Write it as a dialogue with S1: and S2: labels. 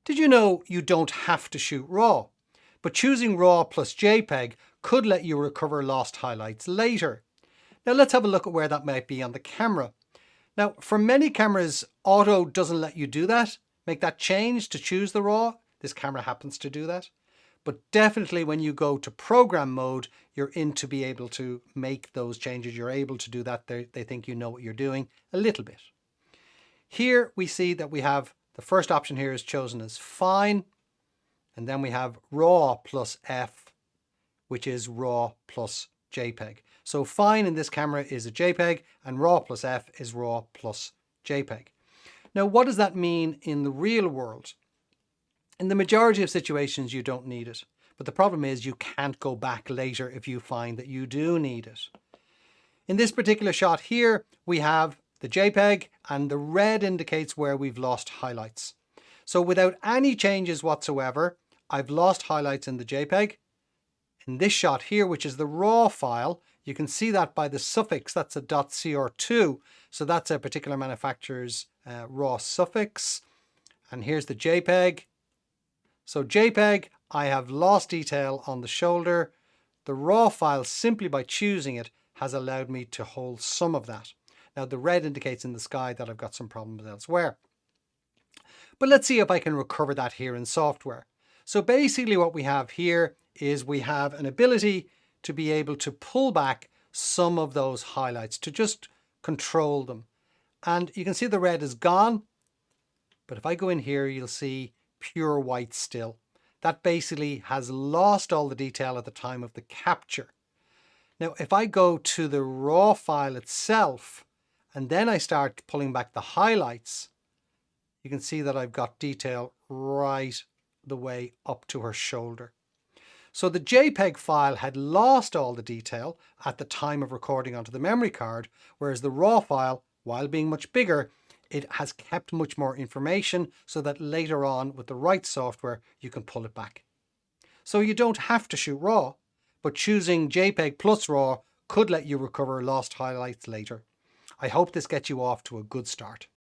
S1: Did you know you don't have to shoot RAW? But choosing RAW plus JPEG could let you recover lost highlights later. Now let's have a look at where that might be on the camera. Now for many cameras, auto doesn't let you do that. Make that change to choose the RAW. This camera happens to do that. But definitely when you go to program mode, you're in to be able to make those changes. You're able to do that. They think you know what you're doing a little bit. Here we see that we have the first option here is chosen as fine. And then we have RAW plus F, which is RAW plus JPEG. So fine in this camera is a JPEG and RAW plus F is RAW plus JPEG. Now, what does that mean in the real world? In the majority of situations, you don't need it. But the problem is you can't go back later if you find that you do need it. In this particular shot here, we have the JPEG and the red indicates where we've lost highlights. So without any changes whatsoever, I've lost highlights in the JPEG. In this shot here, which is the RAW file, you can see that by the suffix, that's a .cr2. So that's a particular manufacturer's RAW suffix. And here's the JPEG. So JPEG, I have lost detail on the shoulder. The RAW file, simply by choosing it, has allowed me to hold some of that. Now the red indicates in the sky that I've got some problems elsewhere. But let's see if I can recover that here in software. So basically what we have here is we have an ability to be able to pull back some of those highlights, to just control them. And you can see the red is gone. But if I go in here, you'll see pure white still. That basically has lost all the detail at the time of the capture. Now, if I go to the RAW file itself, and then I start pulling back the highlights, you can see that I've got detail right the way up to her shoulder. So the JPEG file had lost all the detail at the time of recording onto the memory card, whereas the RAW file, while being much bigger, it has kept much more information so that later on with the right software, you can pull it back. So you don't have to shoot RAW, but choosing Jpeg+Raw could let you recover lost highlights later. I hope this gets you off to a good start.